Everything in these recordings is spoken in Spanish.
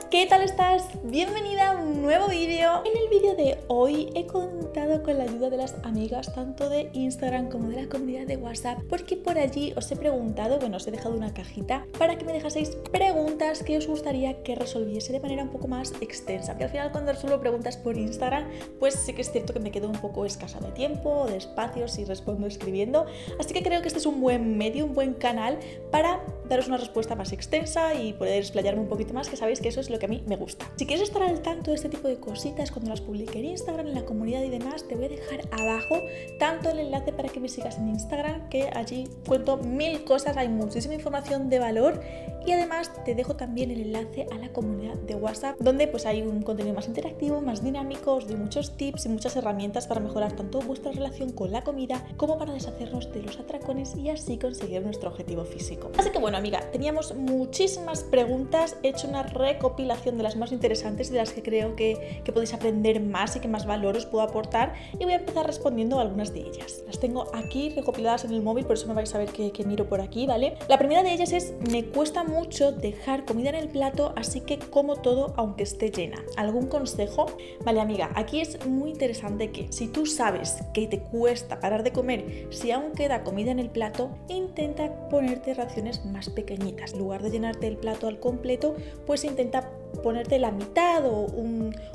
¿Qué tal estás? Bienvenida a un nuevo vídeo. En el vídeo de hoy he contado con la ayuda de las amigas tanto de Instagram como de la comunidad de WhatsApp, porque por allí os he preguntado, os he dejado una cajita para que me dejaseis preguntas que os gustaría que resolviese de manera un poco más extensa, porque al final cuando resuelvo preguntas por Instagram pues sí que es cierto que me quedo un poco escasa de tiempo, de espacio si respondo escribiendo, así que creo que este es un buen medio, un buen canal para daros una respuesta más extensa y poder explayarme un poquito más, que sabéis que eso es lo que a mí me gusta. Si quieres estar al tanto de este tipo de cositas cuando las publique en Instagram, en la comunidad y demás, te voy a dejar abajo tanto el enlace para que me sigas en Instagram, que allí cuento mil cosas, hay muchísima información de valor, y además te dejo también el enlace a la comunidad de WhatsApp, donde pues hay un contenido más interactivo, más dinámico, os doy muchos tips y muchas herramientas para mejorar tanto vuestra relación con la comida como para deshacernos de los atracones y así conseguir nuestro objetivo físico. Así que bueno, amiga, teníamos muchísimas preguntas, he hecho una recopilación de las más interesantes, de las que creo que podéis aprender más y que más valor os puedo aportar, y voy a empezar respondiendo a algunas de ellas. Las tengo aquí recopiladas en el móvil, por eso me vais a ver que miro por aquí, ¿vale? La primera de ellas es: me cuesta mucho dejar comida en el plato, así que como todo aunque esté llena. ¿Algún consejo? Vale, amiga, aquí es muy interesante que si tú sabes que te cuesta parar de comer, si aún queda comida en el plato, intenta ponerte raciones más pequeñitas. En lugar de llenarte el plato al completo, pues intenta ponerte la mitad o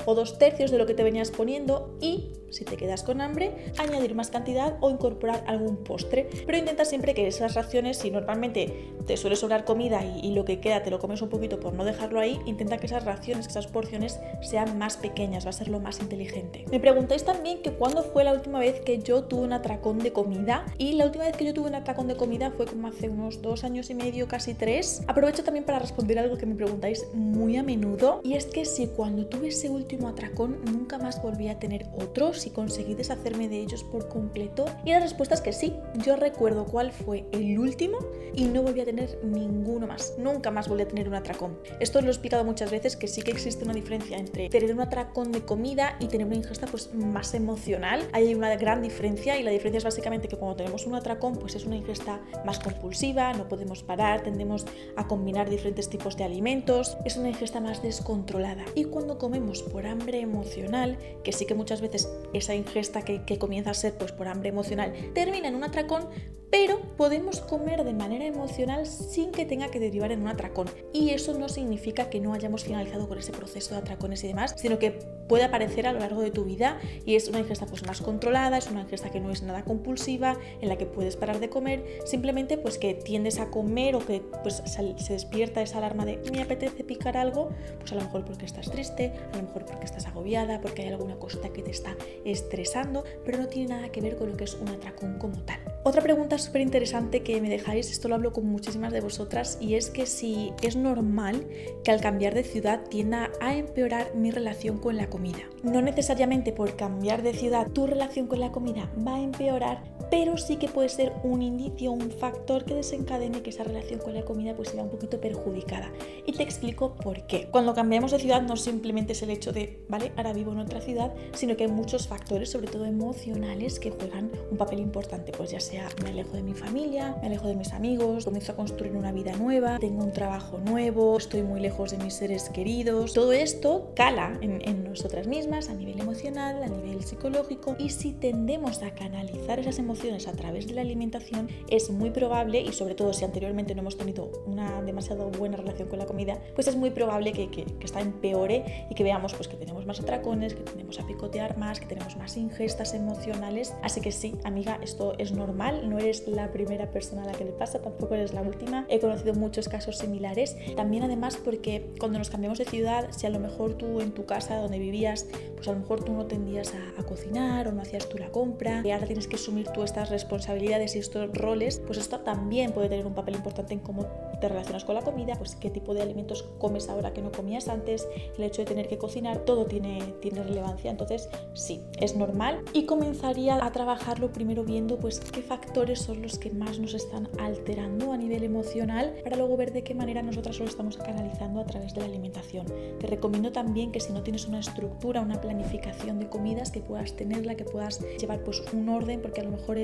2/3 de lo que te venías poniendo, y si te quedas con hambre, añadir más cantidad o incorporar algún postre. Pero intenta siempre que esas raciones, si normalmente te suele sobrar comida y lo que queda te lo comes un poquito por no dejarlo ahí, intenta que esas raciones, que esas porciones sean más pequeñas, va a ser lo más inteligente. Me preguntáis también que cuándo fue la última vez que yo tuve un atracón de comida, y la última vez que yo tuve un atracón de comida fue como hace unos 2 años y medio, casi 3. Aprovecho también para responder algo que me preguntáis muy a menudo, y es que si cuando tuve ese último atracón nunca más volví a tener otro, si conseguí deshacerme de ellos por completo, y la respuesta es que sí. Yo recuerdo cuál fue el último y no volví a tener ninguno más, nunca más volví a tener un atracón. Esto lo he explicado muchas veces, que sí que existe una diferencia entre tener un atracón de comida y tener una ingesta pues más emocional. Hay una gran diferencia, y la diferencia es básicamente que cuando tenemos un atracón pues es una ingesta más compulsiva, no podemos parar, tendemos a combinar diferentes tipos de alimentos, es una ingesta más descontrolada. Y cuando comemos por hambre emocional, que sí que muchas veces esa ingesta que comienza a ser pues por hambre emocional termina en un atracón, pero podemos comer de manera emocional sin que tenga que derivar en un atracón. Y eso no significa que no hayamos finalizado con ese proceso de atracones y demás, sino que puede aparecer a lo largo de tu vida, y es una ingesta pues más controlada, es una ingesta que no es nada compulsiva, en la que puedes parar de comer, simplemente pues que tiendes a comer, o que pues se despierta esa alarma de me apetece picar algo, pues a lo mejor porque estás triste, a lo mejor porque estás agobiada, porque hay alguna cosita que te está estresando, pero no tiene nada que ver con lo que es un atracón como tal. Otra pregunta súper interesante que me dejáis, esto lo hablo con muchísimas de vosotras, y es que si es normal que al cambiar de ciudad tienda a empeorar mi relación con la comida. No necesariamente por cambiar de ciudad tu relación con la comida va a empeorar, pero sí que puede ser un indicio, un factor que desencadene que esa relación con la comida pues sea un poquito perjudicada. Y te explico por qué. Cuando cambiamos de ciudad no simplemente es el hecho de, vale, ahora vivo en otra ciudad, sino que hay muchos factores, sobre todo emocionales, que juegan un papel importante. Pues ya sea me alejo de mi familia, me alejo de mis amigos, comienzo a construir una vida nueva, tengo un trabajo nuevo, estoy muy lejos de mis seres queridos. Todo esto cala en nosotras mismas a nivel emocional, a nivel psicológico, y si tendemos a canalizar esas emociones a través de la alimentación, es muy probable, y sobre todo si anteriormente no hemos tenido una demasiado buena relación con la comida, pues es muy probable que esta empeore y que veamos pues que tenemos más atracones, que tendemos a picotear más, que tenemos más ingestas emocionales. Así que sí, amiga, esto es normal, no eres la primera persona a la que le pasa, tampoco eres la última. He conocido muchos casos similares. También además porque cuando nos cambiamos de ciudad, si a lo mejor tú en tu casa donde vivías, pues a lo mejor tú no tendías a cocinar o no hacías tú la compra, y ahora tienes que asumir tú estas responsabilidades y estos roles, pues esto también puede tener un papel importante en cómo te relacionas con la comida, pues qué tipo de alimentos comes ahora que no comías antes, el hecho de tener que cocinar, todo tiene relevancia. Entonces sí, es normal, y comenzaría a trabajarlo primero viendo pues qué factores son los que más nos están alterando a nivel emocional, para luego ver de qué manera nosotras lo estamos canalizando a través de la alimentación. Te recomiendo también que si no tienes una estructura, una planificación de comidas, que puedas tenerla, que puedas llevar pues un orden, porque a lo mejor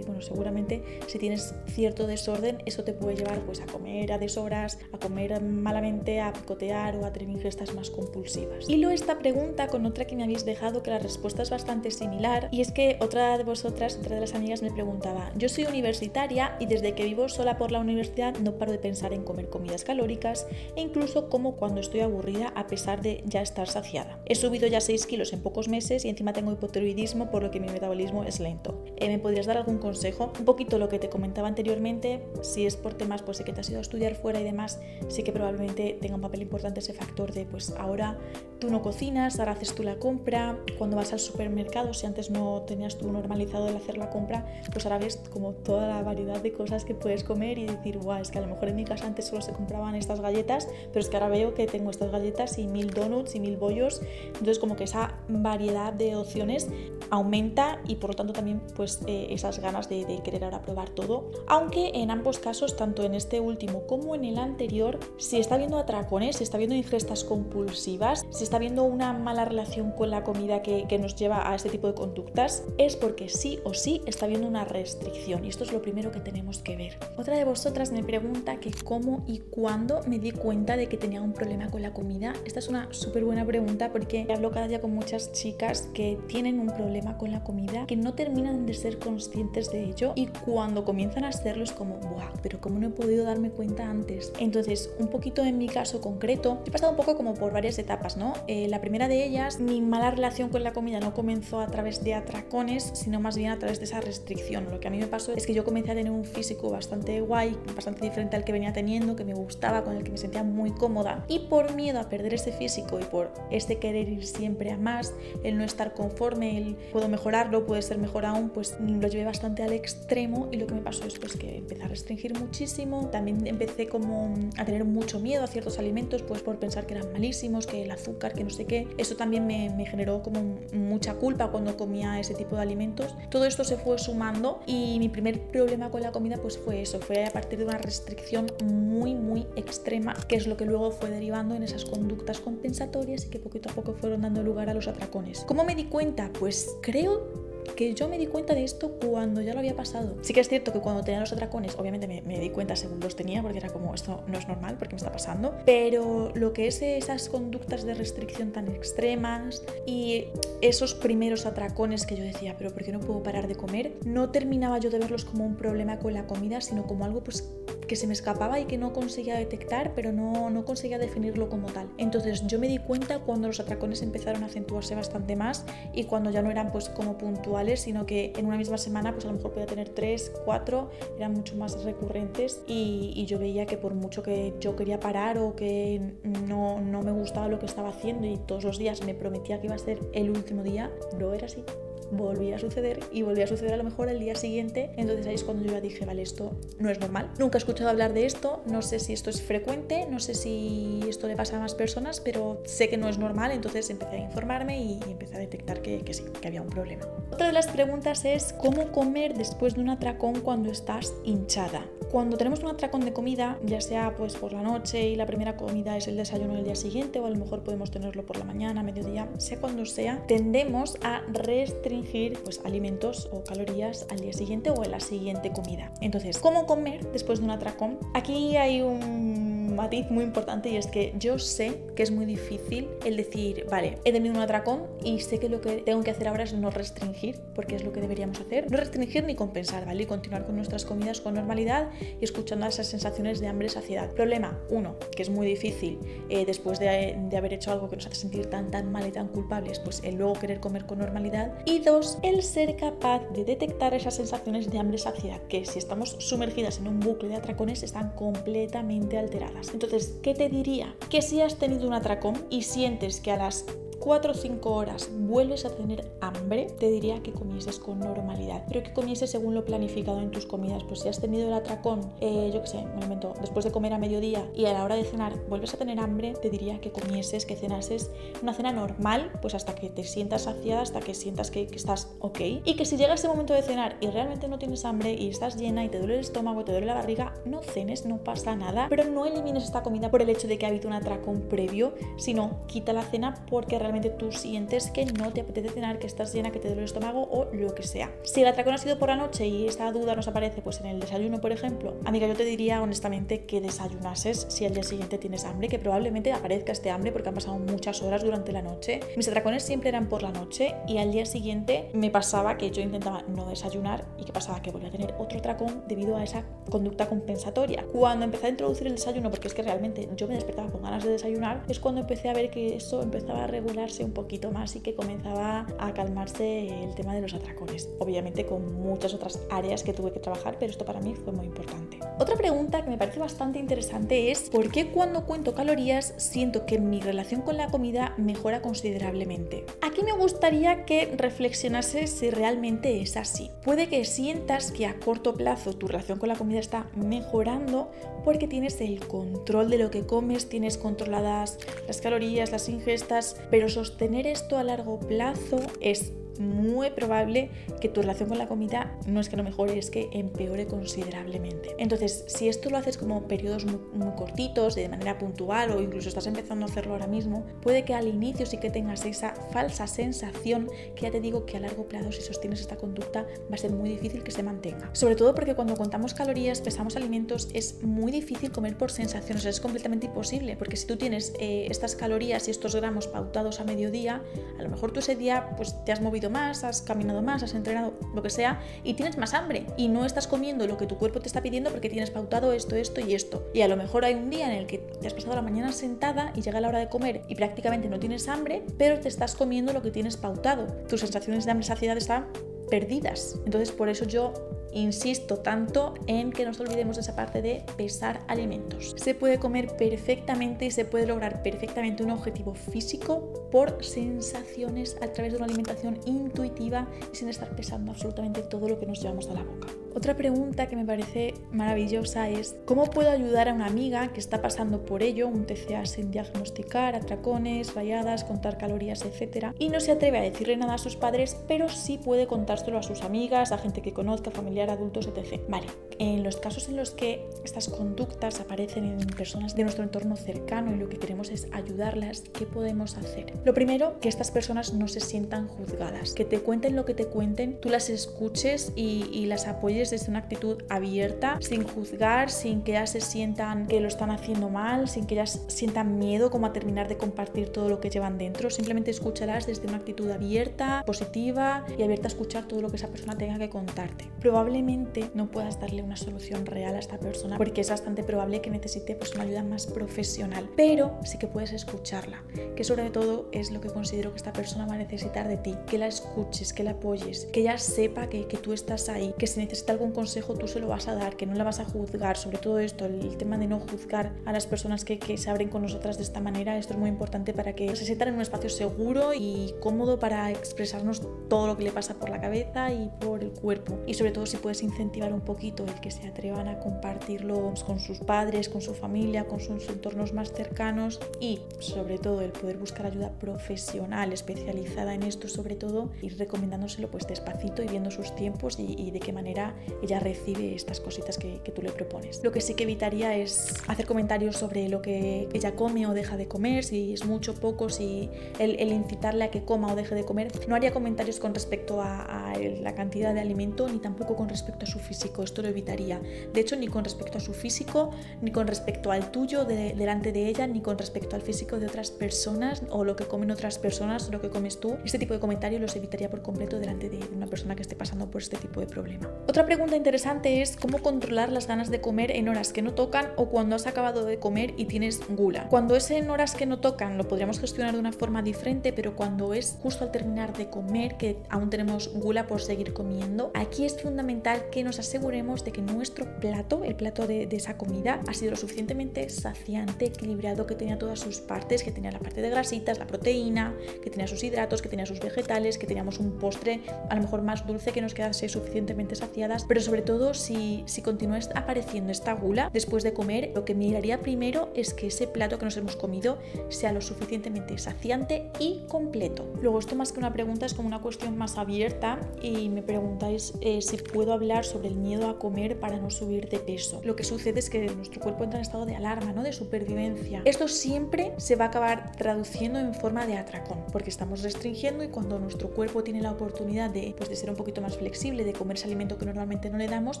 seguramente si tienes cierto desorden, eso te puede llevar pues a comer a deshoras, a comer malamente, a picotear o a tener ingestas más compulsivas. Hilo esta pregunta con otra que me habéis dejado, que la respuesta es bastante similar, y es que otra de las amigas me preguntaba: yo soy universitaria y desde que vivo sola por la universidad no paro de pensar en comer comidas calóricas e incluso como cuando estoy aburrida a pesar de ya estar saciada. He subido ya 6 kilos en pocos meses y encima tengo hipotiroidismo, por lo que mi metabolismo es lento. ¿Me podrías dar algún consejo? Un poquito lo que te comentaba anteriormente, si es por temas pues de que te has ido a estudiar fuera y demás, sí que probablemente tenga un papel importante ese factor de pues ahora tú no cocinas, ahora haces tú la compra. Cuando vas al supermercado, si antes no tenías tú normalizado el hacer la compra, pues ahora ves como toda la variedad de cosas que puedes comer y decir, guau, es que a lo mejor en mi casa antes solo se compraban estas galletas, pero es que ahora veo que tengo estas galletas y 1000 donuts y 1000 bollos. Entonces como que esa variedad de opciones aumenta y por lo tanto también pues esas ganas de querer ahora probar todo. Aunque en ambos casos, tanto en este último como en el anterior, si está viendo atracones, si está viendo ingestas compulsivas, si está viendo una mala relación con la comida que nos lleva a este tipo de conductas, es porque sí o sí está viendo una restricción, y esto es lo primero que tenemos que ver. Otra de vosotras me pregunta que cómo y cuándo me di cuenta de que tenía un problema con la comida. Esta es una súper buena pregunta, porque hablo cada día con muchas chicas que tienen un problema con la comida, que no terminan de ser conscientes de ello, y cuando comienzan a hacerlo es como, ¡buah! Pero ¿cómo no he podido darme cuenta antes? Entonces, un poquito en mi caso concreto, he pasado un poco como por varias etapas, ¿no? La primera de ellas, mi mala relación con la comida no comenzó a través de atracones, sino más bien a través de esa restricción. Lo que a mí me pasó es que yo comencé a tener un físico bastante guay, bastante diferente al que venía teniendo, que me gustaba, con el que me sentía muy cómoda, y por miedo a perder ese físico y por este querer ir siempre a más, el no estar conforme, el puedo mejorarlo, puede ser mejor aún, pues lo llevé bastante al extremo, y lo que me pasó es pues que empecé a restringir muchísimo. También empecé como a tener mucho miedo a ciertos alimentos, pues por pensar que eran malísimos, que el azúcar, que no sé qué. Eso también me generó como mucha culpa cuando comía ese tipo de alimentos. Todo esto se fue sumando, y mi primer problema con la comida pues fue eso, fue a partir de una restricción muy extrema, que es lo que luego fue derivando en esas conductas compensatorias y que poquito a poco fueron dando lugar a los atracones. ¿Cómo me di cuenta? Pues creo que yo me di cuenta de esto cuando ya lo había pasado. Sí que es cierto que cuando tenía los atracones, obviamente me di cuenta según los tenía, porque era como, esto no es normal, porque me está pasando, pero lo que es esas conductas de restricción tan extremas y esos primeros atracones que yo decía, pero ¿por qué no puedo parar de comer? No terminaba yo de verlos como un problema con la comida, sino como algo pues que se me escapaba y que no conseguía detectar, pero no conseguía definirlo como tal. Entonces yo me di cuenta cuando los atracones empezaron a acentuarse bastante más, y cuando ya no eran pues como puntuales, sino que en una misma semana pues a lo mejor podía tener 3, 4, eran mucho más recurrentes, y yo veía que por mucho que yo quería parar o que no me gustaba lo que estaba haciendo y todos los días me prometía que iba a ser el último día, no era así. Volvía a suceder, y volvía a suceder a lo mejor el día siguiente. Entonces ahí es cuando yo ya dije, vale, esto no es normal, nunca he escuchado hablar de esto, no sé si esto es frecuente, no sé si esto le pasa a más personas, pero sé que no es normal. Entonces empecé a informarme y empecé a detectar que sí, que había un problema. Otra de las preguntas es cómo comer después de un atracón cuando estás hinchada. Cuando tenemos un atracón de comida, ya sea pues por la noche y la primera comida es el desayuno del día siguiente, o a lo mejor podemos tenerlo por la mañana, mediodía, sea cuando sea, tendemos a restringir pues alimentos o calorías al día siguiente o en la siguiente comida. Entonces, ¿cómo comer después de un atracón? Aquí hay un matiz muy importante, y es que yo sé que es muy difícil el decir, vale, he tenido un atracón y sé que lo que tengo que hacer ahora es no restringir, porque es lo que deberíamos hacer, no restringir ni compensar, ¿vale? Y continuar con nuestras comidas con normalidad y escuchando esas sensaciones de hambre y saciedad. Problema 1, que es muy difícil después de haber hecho algo que nos hace sentir tan mal y tan culpables, pues el luego querer comer con normalidad. Y 2, el ser capaz de detectar esas sensaciones de hambre y saciedad, que si estamos sumergidas en un bucle de atracones están completamente alteradas. Entonces, ¿qué te diría? Que si has tenido un atracón y sientes que a las 4 o 5 horas vuelves a tener hambre, te diría que comieses con normalidad, pero que comieses según lo planificado en tus comidas. Pues si has tenido el atracón, yo qué sé, me lo invento, después de comer a mediodía y a la hora de cenar vuelves a tener hambre, te diría que comieses, que cenases una cena normal, pues hasta que te sientas saciada, hasta que sientas que estás ok, y que si llega ese momento de cenar y realmente no tienes hambre y estás llena y te duele el estómago, te duele la barriga, no cenes, no pasa nada, pero no elimines esta comida por el hecho de que ha habido un atracón previo, sino quita la cena porque realmente tú sientes que no te apetece cenar, que estás llena, que te duele el estómago o lo que sea. Si el atracón ha sido por la noche y esta duda nos aparece pues en el desayuno, por ejemplo, amiga, yo te diría honestamente que desayunases si al día siguiente tienes hambre, que probablemente aparezca este hambre porque han pasado muchas horas durante la noche. Mis atracones siempre eran por la noche y al día siguiente me pasaba que yo intentaba no desayunar y que pasaba que volvía a tener otro atracón debido a esa conducta compensatoria. Cuando empecé a introducir el desayuno, porque es que realmente yo me despertaba con ganas de desayunar, es cuando empecé a ver que eso empezaba a regularse un poquito más y que comenzaba a calmarse el tema de los atracones. Obviamente con muchas otras áreas que tuve que trabajar, pero esto para mí fue muy importante. Otra pregunta que me parece bastante interesante es ¿por qué cuando cuento calorías siento que mi relación con la comida mejora considerablemente? Aquí me gustaría que reflexionases si realmente es así. Puede que sientas que a corto plazo tu relación con la comida está mejorando porque tienes el control de lo que comes, tienes controladas las calorías, las ingestas, pero sostener esto a largo plazo es muy probable que tu relación con la comida no es que no mejore, es que empeore considerablemente. Entonces, si esto lo haces como periodos muy cortitos, de manera puntual, o incluso estás empezando a hacerlo ahora mismo, puede que al inicio sí que tengas esa falsa sensación que ya te digo que a largo plazo, si sostienes esta conducta, va a ser muy difícil que se mantenga. Sobre todo porque cuando contamos calorías, pesamos alimentos, es muy difícil comer por sensaciones, es completamente imposible, porque si tú tienes estas calorías y estos gramos pautados a mediodía, a lo mejor tú ese día pues te has movido más, has caminado más, has entrenado, lo que sea, y tienes más hambre y no estás comiendo lo que tu cuerpo te está pidiendo porque tienes pautado esto y esto. Y a lo mejor hay un día en el que te has pasado la mañana sentada y llega la hora de comer y prácticamente no tienes hambre, pero te estás comiendo lo que tienes pautado. Tus sensaciones de hambre y saciedad están perdidas. Entonces, por eso yo insisto tanto en que no nos olvidemos de esa parte de pesar alimentos. Se puede comer perfectamente y se puede lograr perfectamente un objetivo físico por sensaciones a través de una alimentación intuitiva y sin estar pesando absolutamente todo lo que nos llevamos a la boca. Otra pregunta que me parece maravillosa es ¿cómo puedo ayudar a una amiga que está pasando por ello, un TCA sin diagnosticar, atracones, rayadas, contar calorías, etcétera, y no se atreve a decirle nada a sus padres, pero sí puede contárselo a sus amigas, a gente que conozca, familiar, adultos, etc. Vale, en los casos en los que estas conductas aparecen en personas de nuestro entorno cercano y lo que queremos es ayudarlas, ¿qué podemos hacer? Lo primero, que estas personas no se sientan juzgadas, que te cuenten lo que te cuenten, tú las escuches y las apoyes desde una actitud abierta, sin juzgar, sin que ellas se sientan que lo están haciendo mal, sin que ellas sientan miedo como a terminar de compartir todo lo que llevan dentro. Simplemente escúchalas desde una actitud abierta, positiva y abierta a escuchar todo lo que esa persona tenga que contarte. Probablemente no puedas darle una solución real a esta persona porque es bastante probable que necesite pues una ayuda más profesional, pero sí que puedes escucharla, que sobre todo es lo que considero que esta persona va a necesitar de ti, que la escuches, que la apoyes, que ella sepa que tú estás ahí, que si necesita algún consejo tú se lo vas a dar, que no la vas a juzgar. Sobre todo esto, el tema de no juzgar a las personas que se abren con nosotras de esta manera, esto es muy importante para que se sientan en un espacio seguro y cómodo para expresarnos todo lo que le pasa por la cabeza y por el cuerpo. Y sobre todo si puedes incentivar un poquito el que se atrevan a compartirlo con sus padres, con su familia, con sus entornos más cercanos y sobre todo el poder buscar ayuda profesional especializada en esto, sobre todo ir recomendándoselo pues despacito y viendo sus tiempos y de qué manera ella recibe estas cositas que tú le propones. Lo que sí que evitaría es hacer comentarios sobre lo que ella come o deja de comer, si es mucho, poco, si el incitarle a que coma o deje de comer. No haría comentarios con respecto a la cantidad de alimento ni tampoco con respecto a su físico, esto lo evitaría. De hecho, ni con respecto a su físico, ni con respecto al tuyo delante de ella, ni con respecto al físico de otras personas o lo que comen otras personas o lo que comes tú. Este tipo de comentarios los evitaría por completo delante de una persona que esté pasando por este tipo de problema. Otra pregunta interesante es cómo controlar las ganas de comer en horas que no tocan o cuando has acabado de comer y tienes gula. Cuando es en horas que no tocan lo podríamos gestionar de una forma diferente, pero cuando es justo al terminar de comer que aún tenemos gula por seguir comiendo, aquí es fundamental fundamental que nos aseguremos de que nuestro plato, el plato de esa comida, ha sido lo suficientemente saciante, equilibrado, que tenía todas sus partes, que tenía la parte de grasitas, la proteína, que tenía sus hidratos, que tenía sus vegetales, que teníamos un postre a lo mejor más dulce que nos quedase suficientemente saciadas, pero sobre todo si continúa apareciendo esta gula después de comer, lo que miraría primero es que ese plato que nos hemos comido sea lo suficientemente saciante y completo. Luego, esto más que una pregunta es como una cuestión más abierta y me preguntáis si puedo hablar sobre el miedo a comer para no subir de peso. Lo que sucede es que nuestro cuerpo entra en estado de alarma, ¿no? De supervivencia. Esto siempre se va a acabar traduciendo en forma de atracón, porque estamos restringiendo y cuando nuestro cuerpo tiene la oportunidad de ser un poquito más flexible, de comer ese alimento que normalmente no le damos,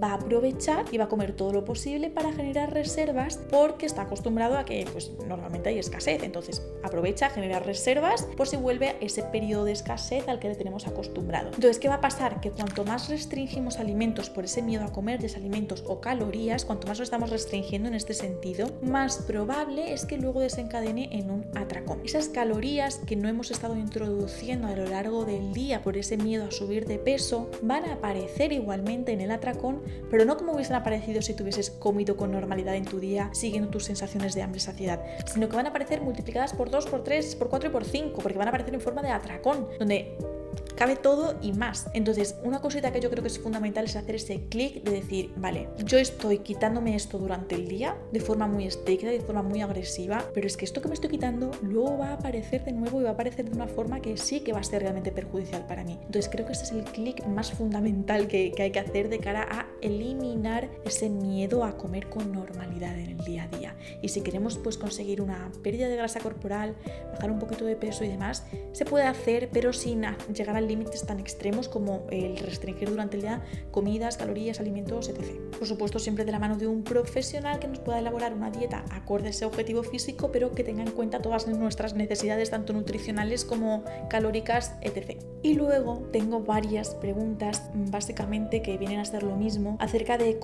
va a aprovechar y va a comer todo lo posible para generar reservas porque está acostumbrado a que pues normalmente hay escasez. Entonces aprovecha a generar reservas por si vuelve a ese periodo de escasez al que le tenemos acostumbrado. Entonces, ¿qué va a pasar? Que cuanto más restringimos alimentos por ese miedo a comer desalimentos o calorías, cuanto más lo estamos restringiendo en este sentido, más probable es que luego desencadene en un atracón. Esas calorías que no hemos estado introduciendo a lo largo del día por ese miedo a subir de peso van a aparecer igualmente en el atracón, pero no como hubiesen aparecido si tuvieses comido con normalidad en tu día siguiendo tus sensaciones de hambre y saciedad, sino que van a aparecer multiplicadas por 2, por 3, por 4 y por 5, porque van a aparecer en forma de atracón, donde cabe todo y más. Entonces, una cosita que yo creo que es fundamental es hacer ese clic de decir, vale, yo estoy quitándome esto durante el día de forma muy estricta, de forma muy agresiva, pero es que esto que me estoy quitando luego va a aparecer de nuevo y va a aparecer de una forma que sí que va a ser realmente perjudicial para mí. Entonces, creo que ese es el clic más fundamental que hay que hacer de cara a eliminar ese miedo a comer con normalidad en el día a día. Y si queremos pues conseguir una pérdida de grasa corporal, bajar un poquito de peso y demás, se puede hacer, pero sin llegar al límites tan extremos como el restringir durante el día comidas, calorías, alimentos, etc. Por supuesto, siempre de la mano de un profesional que nos pueda elaborar una dieta acorde a ese objetivo físico, pero que tenga en cuenta todas nuestras necesidades, tanto nutricionales como calóricas, etc. Y luego tengo varias preguntas, básicamente, que vienen a ser lo mismo, acerca de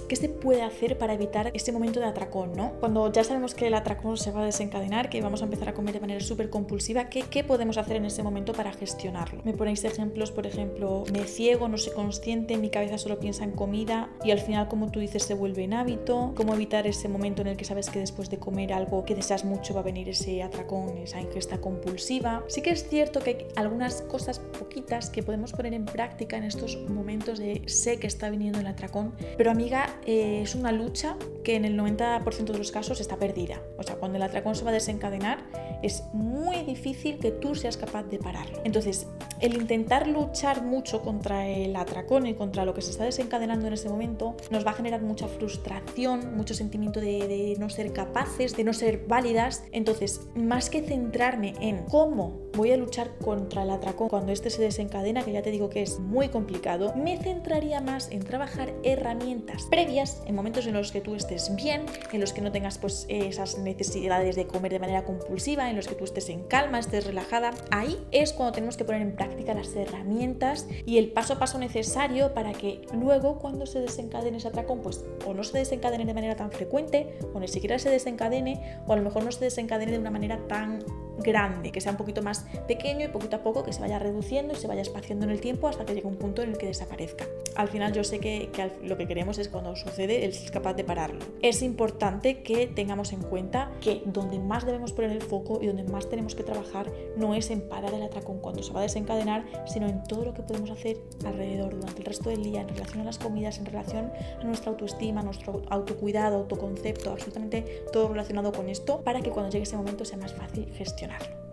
qué se puede hacer para evitar ese momento de atracón, ¿no? Cuando ya sabemos que el atracón se va a desencadenar, que vamos a empezar a comer de manera súper compulsiva, ¿qué podemos hacer en ese momento para gestionarlo? Me ponéis ejemplos, por ejemplo, me ciego, no soy consciente, mi cabeza solo piensa en comida y al final, como tú dices, se vuelve en hábito. ¿Cómo evitar ese momento en el que sabes que después de comer algo que deseas mucho va a venir ese atracón, esa ingesta compulsiva? Sí que es cierto que hay algunas cosas poquitas que podemos poner en práctica en estos momentos de sé que está viniendo el atracón, pero amiga, es una lucha que en el 90% de los casos está perdida. O sea, cuando el atracón se va a desencadenar es muy difícil que tú seas capaz de pararlo. Entonces, el intentar luchar mucho contra el atracón y contra lo que se está desencadenando en ese momento nos va a generar mucha frustración, mucho sentimiento de no ser capaces, de no ser válidas. Entonces, más que centrarme en cómo voy a luchar contra el atracón cuando este se desencadena, que ya te digo que es muy complicado, me centraría más en trabajar herramientas previas en momentos en los que tú estés bien, en los que no tengas pues esas necesidades de comer de manera compulsiva, en los que tú estés en calma, estés relajada. Ahí es cuando tenemos que poner en práctica las herramientas y el paso a paso necesario para que luego, cuando se desencadene ese atracón, pues o no se desencadene de manera tan frecuente, o ni siquiera se desencadene, o a lo mejor no se desencadene de una manera tan grande, que sea un poquito más pequeño y poquito a poco que se vaya reduciendo y se vaya espaciando en el tiempo hasta que llegue un punto en el que desaparezca. Al final yo sé que lo que queremos es cuando sucede, es capaz de pararlo. Es importante que tengamos en cuenta que donde más debemos poner el foco y donde más tenemos que trabajar no es en parar el atracón cuando se va a desencadenar, sino en todo lo que podemos hacer alrededor durante el resto del día, en relación a las comidas, en relación a nuestra autoestima, nuestro autocuidado, autoconcepto, absolutamente todo relacionado con esto, para que cuando llegue ese momento sea más fácil gestionarlo.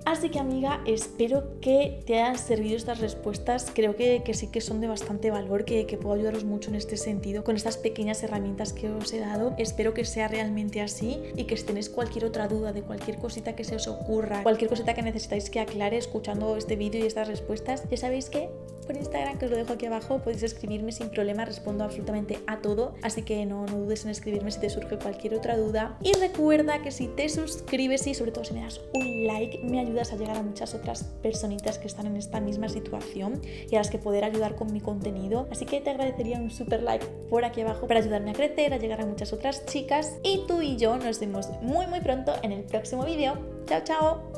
Así que amiga, espero que te hayan servido estas respuestas. Creo que sí que son de bastante valor, que puedo ayudaros mucho en este sentido con estas pequeñas herramientas que os he dado. Espero que sea realmente así y que si tenéis cualquier otra duda de cualquier cosita que se os ocurra, cualquier cosita que necesitáis que aclare escuchando este vídeo y estas respuestas, ya sabéis que por Instagram, que os lo dejo aquí abajo, podéis escribirme sin problema, respondo absolutamente a todo, así que no dudes en escribirme si te surge cualquier otra duda. Y recuerda que si te suscribes y sobre todo si me das un like, me ayudas a llegar a muchas otras personitas que están en esta misma situación y a las que poder ayudar con mi contenido, así que te agradecería un super like por aquí abajo para ayudarme a crecer, a llegar a muchas otras chicas. Y tú y yo nos vemos muy pronto en el próximo vídeo. Chao, chao.